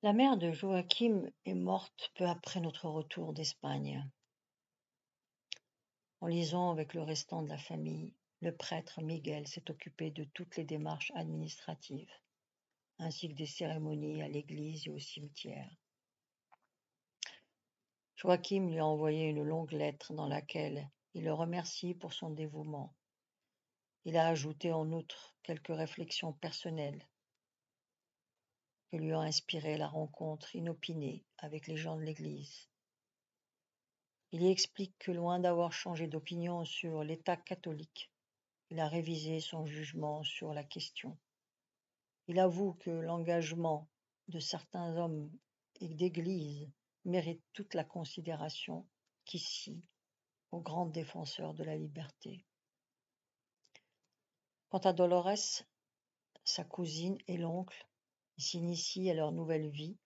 La mère de Joachim est morte peu après notre retour d'Espagne. En liaison avec le restant de la famille, le prêtre Miguel s'est occupé de toutes les démarches administratives, ainsi que des cérémonies à l'église et au cimetière. Joachim lui a envoyé une longue lettre dans laquelle il le remercie pour son dévouement. Il a ajouté en outre quelques réflexions personnelles que lui ont inspiré la rencontre inopinée avec les gens de l'église. Il y explique que loin d'avoir changé d'opinion sur l'État catholique, il a révisé son jugement sur la question. Il avoue que l'engagement de certains hommes et d'Église mérite toute la considération qu'ici aux grands défenseurs de la liberté. Quant à Dolores, sa cousine et l'oncle, ils s'initient à leur nouvelle vie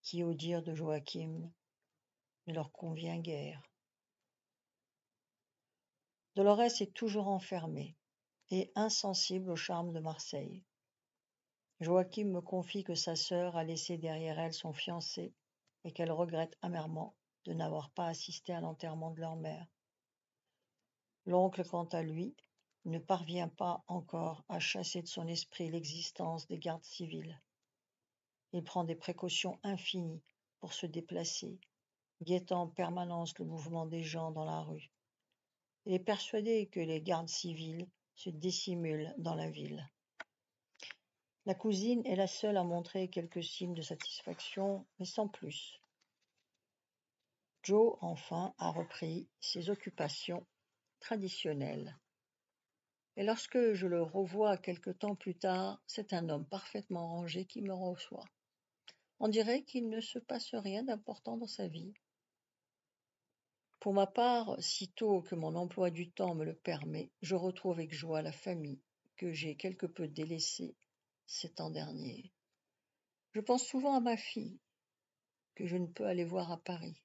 qui, au dire de Joachim, ne leur convient guère. Dolores est toujours enfermée et insensible au charme de Marseille. Joachim me confie que sa sœur a laissé derrière elle son fiancé et qu'elle regrette amèrement de n'avoir pas assisté à l'enterrement de leur mère. L'oncle, quant à lui, ne parvient pas encore à chasser de son esprit l'existence des gardes civils. Il prend des précautions infinies pour se déplacer, guettant en permanence le mouvement des gens dans la rue. Il est persuadé que les gardes civils se dissimulent dans la ville. La cousine est la seule à montrer quelques signes de satisfaction, mais sans plus. Joe, enfin, a repris ses occupations traditionnelles. Et lorsque je le revois quelque temps plus tard, c'est un homme parfaitement rangé qui me reçoit. On dirait qu'il ne se passe rien d'important dans sa vie. Pour ma part, sitôt que mon emploi du temps me le permet, je retrouve avec joie la famille que j'ai quelque peu délaissée ces temps derniers. Je pense souvent à ma fille, que je ne peux aller voir à Paris.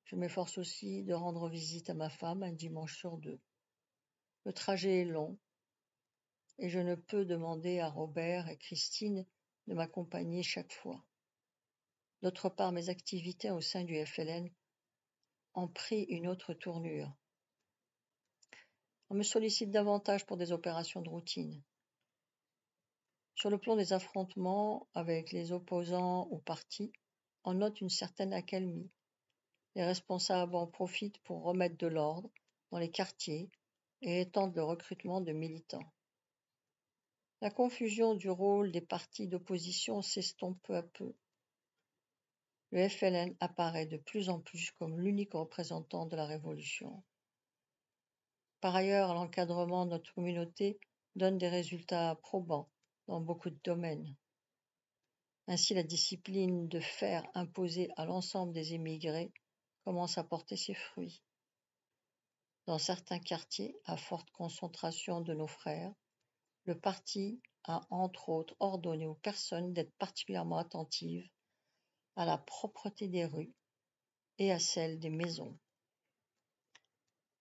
Je m'efforce aussi de rendre visite à ma femme un dimanche sur deux. Le trajet est long et je ne peux demander à Robert et Christine de m'accompagner chaque fois. D'autre part, mes activités au sein du FLN ont pris une autre tournure. On me sollicite davantage pour des opérations de routine. Sur le plan des affrontements avec les opposants au parti, on note une certaine accalmie. Les responsables en profitent pour remettre de l'ordre dans les quartiers et étendre le recrutement de militants. La confusion du rôle des partis d'opposition s'estompe peu à peu. Le FLN apparaît de plus en plus comme l'unique représentant de la révolution. Par ailleurs, l'encadrement de notre communauté donne des résultats probants dans beaucoup de domaines. Ainsi, la discipline de fer imposée à l'ensemble des émigrés commence à porter ses fruits. Dans certains quartiers à forte concentration de nos frères, le parti a entre autres ordonné aux personnes d'être particulièrement attentives à la propreté des rues et à celle des maisons.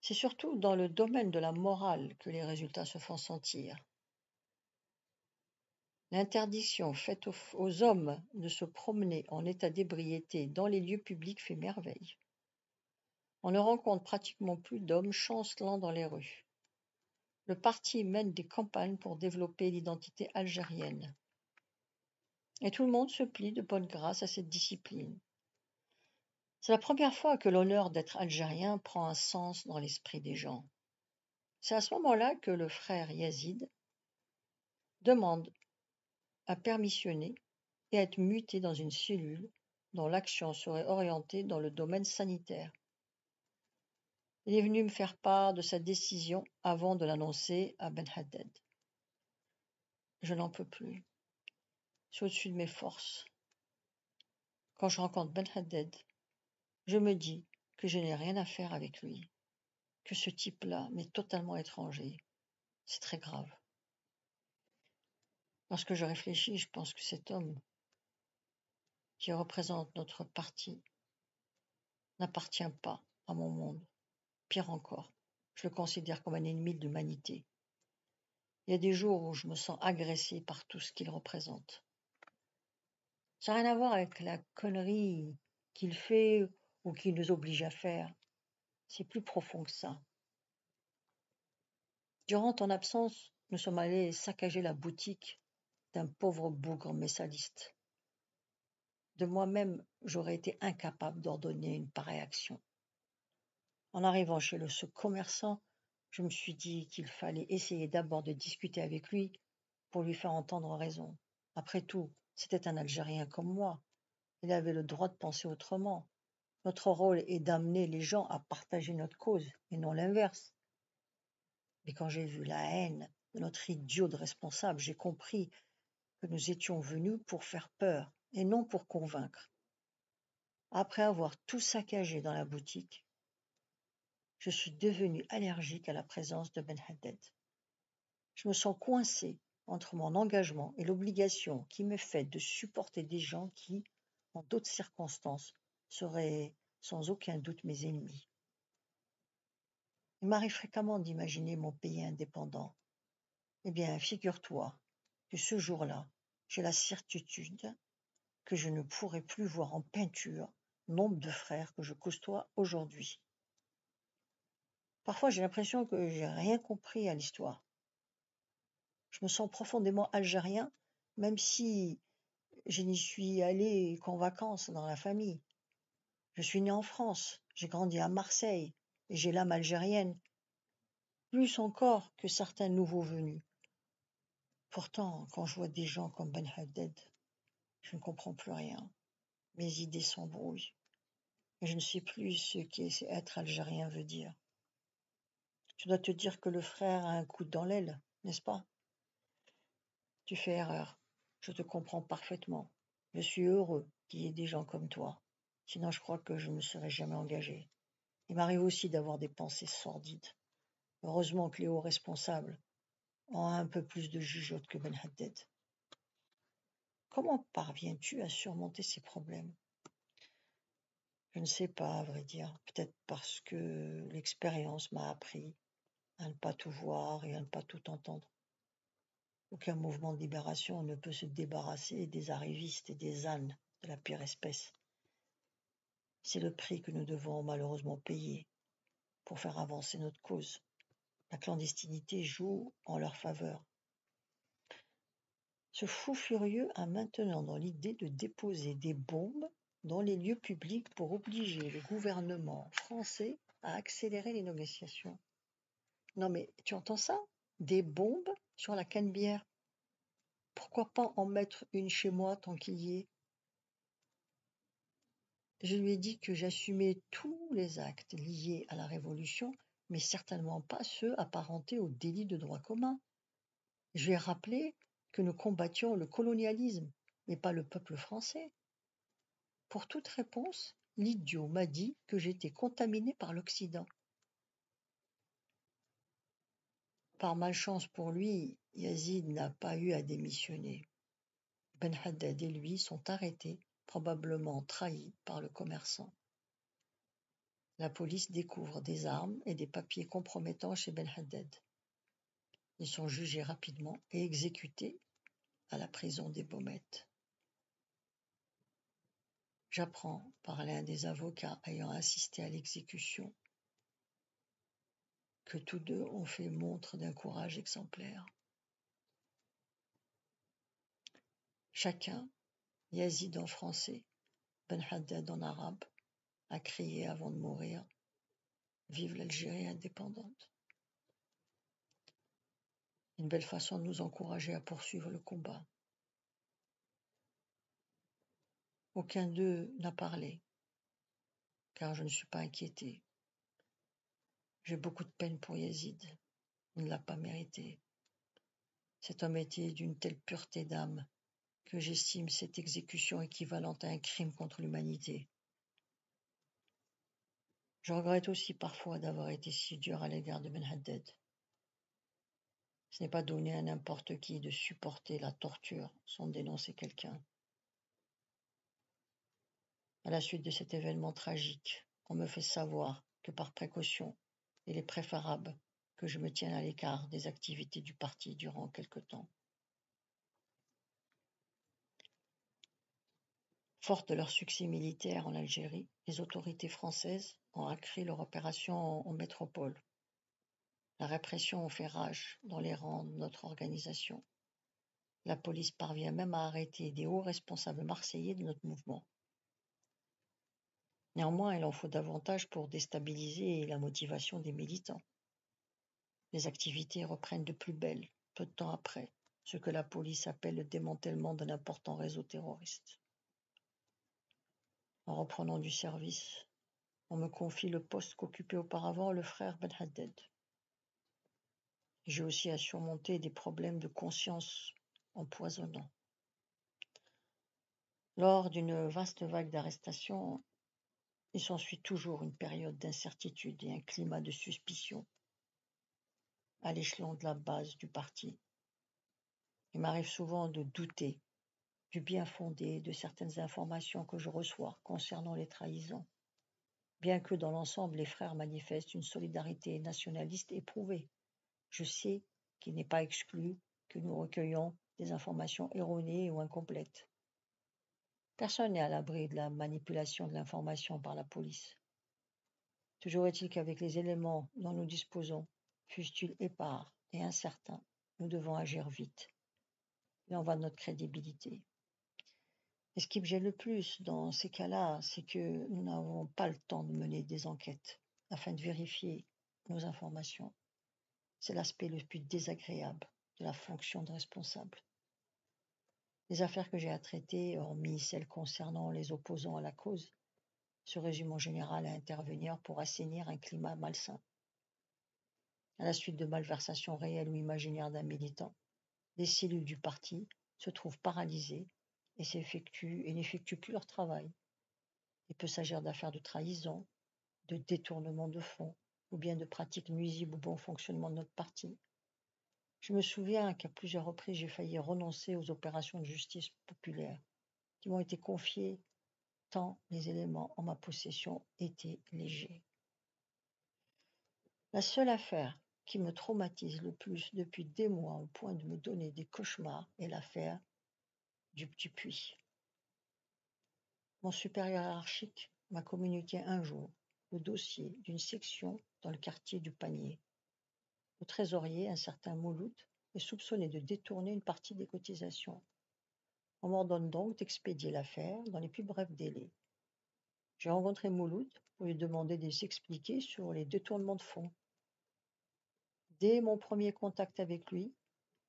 C'est surtout dans le domaine de la morale que les résultats se font sentir. L'interdiction faite aux hommes de se promener en état d'ébriété dans les lieux publics fait merveille. On ne rencontre pratiquement plus d'hommes chancelant dans les rues. Le parti mène des campagnes pour développer l'identité algérienne. Et tout le monde se plie de bonne grâce à cette discipline. C'est la première fois que l'honneur d'être algérien prend un sens dans l'esprit des gens. C'est à ce moment-là que le frère Yazid demande à permissionner et à être muté dans une cellule dont l'action serait orientée dans le domaine sanitaire. Il est venu me faire part de sa décision avant de l'annoncer à Ben Haddad. Je n'en peux plus. C'est au-dessus de mes forces. Quand je rencontre Ben Haddad, je me dis que je n'ai rien à faire avec lui, que ce type-là m'est totalement étranger. C'est très grave. Lorsque je réfléchis, je pense que cet homme qui représente notre parti n'appartient pas à mon monde. Pire encore, je le considère comme un ennemi de l'humanité. Il y a des jours où je me sens agressée par tout ce qu'il représente. Ça n'a rien à voir avec la connerie qu'il fait ou qu'il nous oblige à faire. C'est plus profond que ça. Durant ton absence, nous sommes allés saccager la boutique d'un pauvre bougre messaliste. De moi-même, j'aurais été incapable d'ordonner une pareille action. En arrivant chez ce commerçant, je me suis dit qu'il fallait essayer d'abord de discuter avec lui pour lui faire entendre raison. Après tout, c'était un Algérien comme moi. Il avait le droit de penser autrement. Notre rôle est d'amener les gens à partager notre cause et non l'inverse. Mais quand j'ai vu la haine de notre idiot de responsable, j'ai compris que nous étions venus pour faire peur et non pour convaincre. Après avoir tout saccagé dans la boutique, je suis devenu allergique à la présence de Ben Haddad. Je me sens coincé entre mon engagement et l'obligation qui m'est faite de supporter des gens qui, en d'autres circonstances, seraient sans aucun doute mes ennemis. Il m'arrive fréquemment d'imaginer mon pays indépendant. Eh bien, figure-toi que ce jour-là, j'ai la certitude que je ne pourrai plus voir en peinture nombre de frères que je côtoie aujourd'hui. Parfois, j'ai l'impression que j'ai rien compris à l'histoire. Je me sens profondément algérien, même si je n'y suis allé qu'en vacances dans la famille. Je suis né en France, j'ai grandi à Marseille, et j'ai l'âme algérienne, plus encore que certains nouveaux venus. Pourtant, quand je vois des gens comme Ben Haddad, je ne comprends plus rien. Mes idées s'embrouillent, et je ne sais plus ce qu'être algérien veut dire. Tu dois te dire que le frère a un coup dans l'aile, n'est-ce pas? Tu fais erreur. Je te comprends parfaitement. Je suis heureux qu'il y ait des gens comme toi. Sinon, je crois que je ne me serais jamais engagé. Il m'arrive aussi d'avoir des pensées sordides. Heureusement que les hauts responsables ont un peu plus de jugeote que Ben Haddad. Comment parviens-tu à surmonter ces problèmes? Je ne sais pas, à vrai dire. Peut-être parce que l'expérience m'a appris à ne pas tout voir et à ne pas tout entendre. Aucun mouvement de libération ne peut se débarrasser des arrivistes et des ânes de la pire espèce. C'est le prix que nous devons malheureusement payer pour faire avancer notre cause. La clandestinité joue en leur faveur. Ce fou furieux a maintenant dans l'idée de déposer des bombes dans les lieux publics pour obliger le gouvernement français à accélérer les négociations. Non mais tu entends ça? Des bombes sur la Canebière. Pourquoi pas en mettre une chez moi tant qu'il y est? Je lui ai dit que j'assumais tous les actes liés à la Révolution, mais certainement pas ceux apparentés au délit de droit commun. Je lui ai rappelé que nous combattions le colonialisme, mais pas le peuple français. Pour toute réponse, l'idiot m'a dit que j'étais contaminé par l'Occident. Par malchance pour lui, Yazid n'a pas eu à démissionner. Ben Haddad et lui sont arrêtés, probablement trahis par le commerçant. La police découvre des armes et des papiers compromettants chez Ben Haddad. Ils sont jugés rapidement et exécutés à la prison des Baumettes. J'apprends par l'un des avocats ayant assisté à l'exécution que tous deux ont fait montre d'un courage exemplaire. Chacun, Yazid en français, Ben Haddad en arabe, a crié avant de mourir « Vive l'Algérie indépendante !» Une belle façon de nous encourager à poursuivre le combat. Aucun d'eux n'a parlé, car je ne suis pas inquiété. J'ai beaucoup de peine pour Yazid. Il ne l'a pas mérité. Cet homme était d'une telle pureté d'âme que j'estime cette exécution équivalente à un crime contre l'humanité. Je regrette aussi parfois d'avoir été si dur à l'égard de Ben Haddad. Ce n'est pas donné à n'importe qui de supporter la torture sans dénoncer quelqu'un. À la suite de cet événement tragique, on me fait savoir que par précaution, il est préférable que je me tienne à l'écart des activités du parti durant quelque temps. Fortes de leur succès militaire en Algérie, les autorités françaises ont accru leur opération en métropole. La répression fait rage dans les rangs de notre organisation. La police parvient même à arrêter des hauts responsables marseillais de notre mouvement. Néanmoins, il en faut davantage pour déstabiliser la motivation des militants. Les activités reprennent de plus belle, peu de temps après, ce que la police appelle le démantèlement d'un important réseau terroriste. En reprenant du service, on me confie le poste qu'occupait auparavant le frère Ben Haddad. J'ai aussi à surmonter des problèmes de conscience empoisonnants. Lors d'une vaste vague d'arrestations, il s'ensuit toujours une période d'incertitude et un climat de suspicion à l'échelon de la base du parti. Il m'arrive souvent de douter du bien fondé de certaines informations que je reçois concernant les trahisons, bien que dans l'ensemble les frères manifestent une solidarité nationaliste éprouvée. Je sais qu'il n'est pas exclu que nous recueillions des informations erronées ou incomplètes. Personne n'est à l'abri de la manipulation de l'information par la police. Toujours est-il qu'avec les éléments dont nous disposons, fussent-ils épars et incertains, nous devons agir vite. Il en va de notre crédibilité. Et ce qui me gêne le plus dans ces cas-là, c'est que nous n'avons pas le temps de mener des enquêtes afin de vérifier nos informations. C'est l'aspect le plus désagréable de la fonction de responsable. Les affaires que j'ai à traiter, hormis celles concernant les opposants à la cause, se résument en général à intervenir pour assainir un climat malsain. À la suite de malversations réelles ou imaginaires d'un militant, les cellules du parti se trouvent paralysées et n'effectuent plus leur travail. Il peut s'agir d'affaires de trahison, de détournement de fonds ou bien de pratiques nuisibles au bon fonctionnement de notre parti. Je me souviens qu'à plusieurs reprises, j'ai failli renoncer aux opérations de justice populaire qui m'ont été confiées tant les éléments en ma possession étaient légers. La seule affaire qui me traumatise le plus depuis des mois au point de me donner des cauchemars est l'affaire du Petit Puy. Mon supérieur hiérarchique m'a communiqué un jour le dossier d'une section dans le quartier du Panier. Le trésorier, un certain Mouloud, est soupçonné de détourner une partie des cotisations. On m'ordonne donc d'expédier l'affaire dans les plus brefs délais. J'ai rencontré Mouloud pour lui demander de s'expliquer sur les détournements de fonds. Dès mon premier contact avec lui,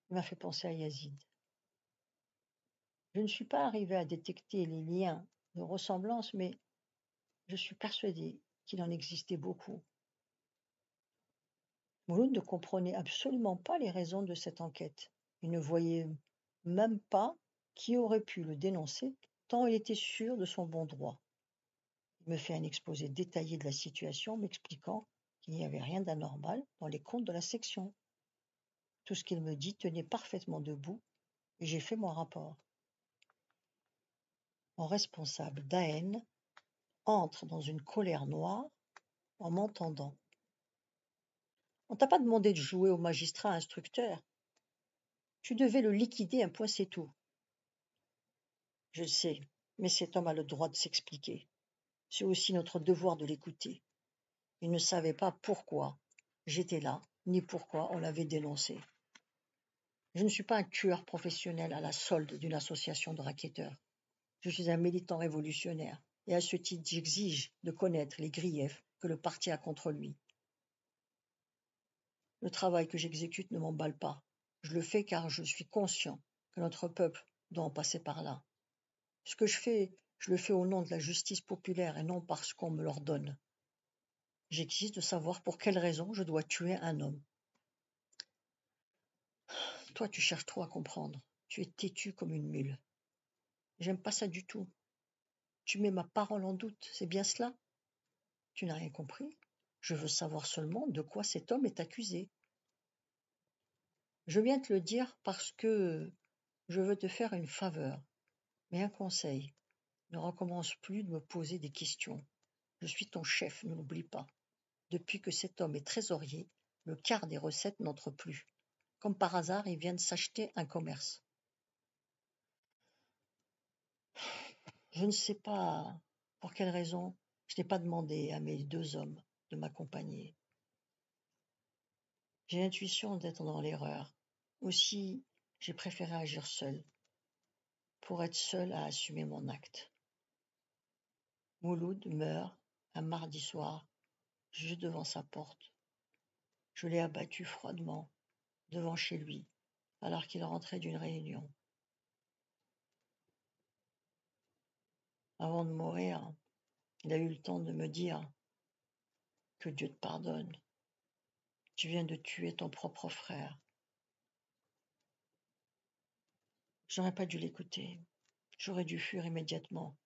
il m'a fait penser à Yazid. Je ne suis pas arrivé à détecter les liens de ressemblance, mais je suis persuadé qu'il en existait beaucoup. Mouloud ne comprenait absolument pas les raisons de cette enquête. Il ne voyait même pas qui aurait pu le dénoncer, tant il était sûr de son bon droit. Il me fait un exposé détaillé de la situation, m'expliquant qu'il n'y avait rien d'anormal dans les comptes de la section. Tout ce qu'il me dit tenait parfaitement debout, et j'ai fait mon rapport. Mon responsable d'AN entre dans une colère noire en m'entendant. On t'a pas demandé de jouer au magistrat instructeur. Tu devais le liquider, un point c'est tout. Je le sais, mais cet homme a le droit de s'expliquer. C'est aussi notre devoir de l'écouter. Il ne savait pas pourquoi j'étais là, ni pourquoi on l'avait dénoncé. Je ne suis pas un tueur professionnel à la solde d'une association de racketteurs. Je suis un militant révolutionnaire, et à ce titre j'exige de connaître les griefs que le parti a contre lui. Le travail que j'exécute ne m'emballe pas. Je le fais car je suis conscient que notre peuple doit en passer par là. Ce que je fais, je le fais au nom de la justice populaire et non parce qu'on me l'ordonne. J'exige de savoir pour quelle raison je dois tuer un homme. Toi, tu cherches trop à comprendre. Tu es têtu comme une mule. J'aime pas ça du tout. Tu mets ma parole en doute, c'est bien cela? Tu n'as rien compris. Je veux savoir seulement de quoi cet homme est accusé. Je viens te le dire parce que je veux te faire une faveur, mais un conseil. Ne recommence plus de me poser des questions. Je suis ton chef, ne l'oublie pas. Depuis que cet homme est trésorier, le quart des recettes n'entre plus. Comme par hasard, il vient de s'acheter un commerce. Je ne sais pas pour quelle raison je n'ai pas demandé à mes 2 hommes de m'accompagner. J'ai l'intuition d'être dans l'erreur. Aussi, j'ai préféré agir seul, pour être seul à assumer mon acte. Mouloud meurt un mardi soir, juste devant sa porte. Je l'ai abattu froidement, devant chez lui, alors qu'il rentrait d'une réunion. Avant de mourir, il a eu le temps de me dire que Dieu te pardonne. Tu viens de tuer ton propre frère. J'aurais pas dû l'écouter. J'aurais dû fuir immédiatement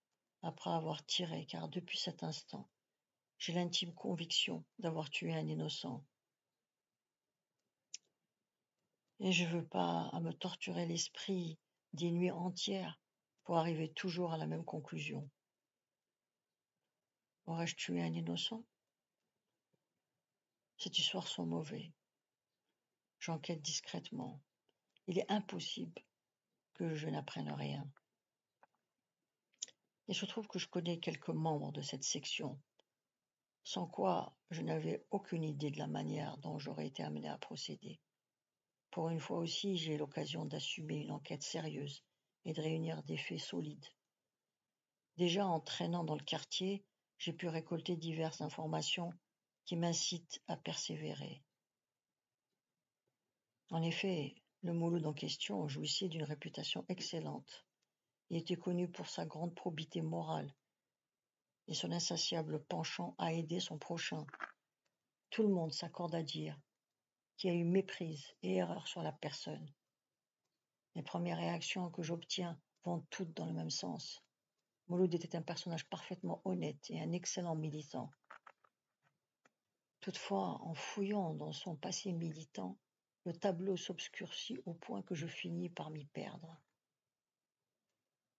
après avoir tiré, car depuis cet instant, j'ai l'intime conviction d'avoir tué un innocent. Et je veux pas à me torturer l'esprit des nuits entières pour arriver toujours à la même conclusion. Aurais-je tué un innocent? Cette histoire sont mauvais. J'enquête discrètement. Il est impossible que je n'apprenne rien. Il se trouve que je connais quelques membres de cette section, sans quoi je n'avais aucune idée de la manière dont j'aurais été amené à procéder. Pour une fois aussi, j'ai l'occasion d'assumer une enquête sérieuse et de réunir des faits solides. Déjà en traînant dans le quartier, j'ai pu récolter diverses informations qui m'incitent à persévérer. En effet, le Mouloud en question jouissait d'une réputation excellente. Il était connu pour sa grande probité morale et son insatiable penchant à aider son prochain. Tout le monde s'accorde à dire qu'il y a eu méprise et erreur sur la personne. Les premières réactions que j'obtiens vont toutes dans le même sens. Mouloud était un personnage parfaitement honnête et un excellent militant. Toutefois, en fouillant dans son passé militant, le tableau s'obscurcit au point que je finis par m'y perdre.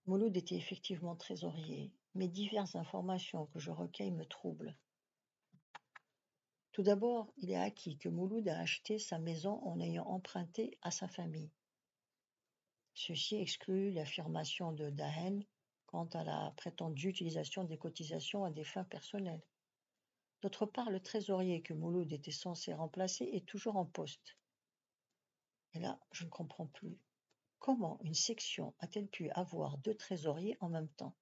Mouloud était effectivement trésorier, mais diverses informations que je recueille me troublent. Tout d'abord, il est acquis que Mouloud a acheté sa maison en ayant emprunté à sa famille. Ceci exclut l'affirmation de Dahen quant à la prétendue utilisation des cotisations à des fins personnelles. D'autre part, le trésorier que Mouloud était censé remplacer est toujours en poste. Et là, je ne comprends plus. Comment une section a-t-elle pu avoir 2 trésoriers en même temps?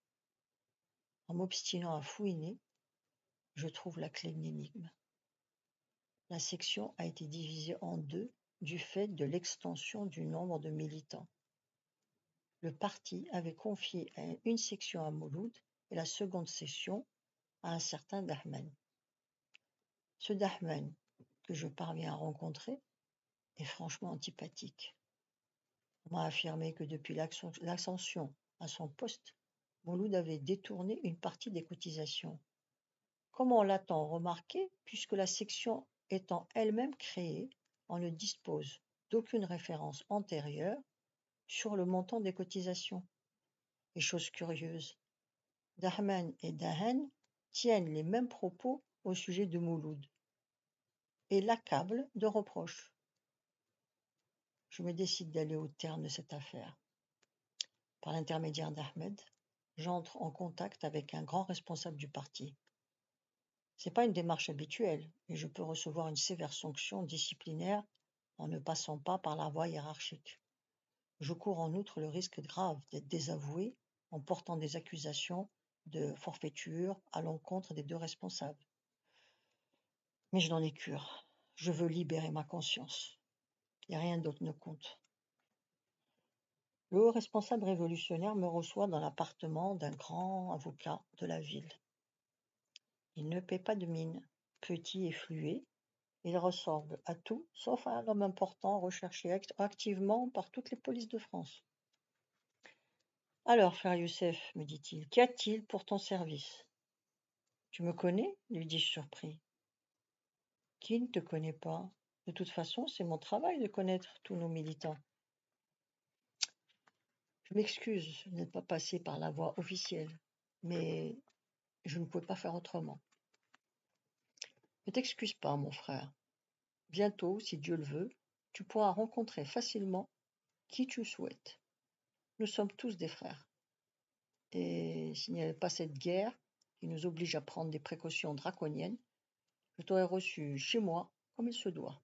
En m'obstinant à fouiner, je trouve la clé de l'énigme. La section a été divisée en 2 du fait de l'extension du nombre de militants. Le parti avait confié une section à Mouloud et la seconde section à un certain Dahmen. Ce Dahmen, que je parviens à rencontrer, est franchement antipathique. On m'a affirmé que depuis l'ascension à son poste, Mouloud avait détourné une partie des cotisations. Comment l'a-t-on remarqué puisque la section étant elle-même créée, on ne dispose d'aucune référence antérieure sur le montant des cotisations. Et chose curieuse, Dahmen et Dahen tiennent les mêmes propos au sujet de Mouloud et l'accablent de reproches. Je me décide d'aller au terme de cette affaire. Par l'intermédiaire d'Ahmed, j'entre en contact avec un grand responsable du parti. Ce n'est pas une démarche habituelle et je peux recevoir une sévère sanction disciplinaire en ne passant pas par la voie hiérarchique. Je cours en outre le risque grave d'être désavoué en portant des accusations de forfaiture à l'encontre des 2 responsables. Mais je n'en ai cure. Je veux libérer ma conscience. Et rien d'autre ne compte. Le haut responsable révolutionnaire me reçoit dans l'appartement d'un grand avocat de la ville. Il ne paie pas de mine. Petit et fluet, il ressemble à tout sauf à un homme important recherché activement par toutes les polices de France. Alors, frère Youssef, me dit-il, qu'y a-t-il pour ton service? Tu me connais? Lui dis-je surpris. Qui ne te connaît pas? De toute façon, c'est mon travail de connaître tous nos militants. Je m'excuse de n'être pas passé par la voie officielle, mais je ne pouvais pas faire autrement. Ne t'excuse pas, mon frère. Bientôt, si Dieu le veut, tu pourras rencontrer facilement qui tu souhaites. Nous sommes tous des frères. Et s'il n'y avait pas cette guerre qui nous oblige à prendre des précautions draconiennes, je t'aurais reçu chez moi comme il se doit.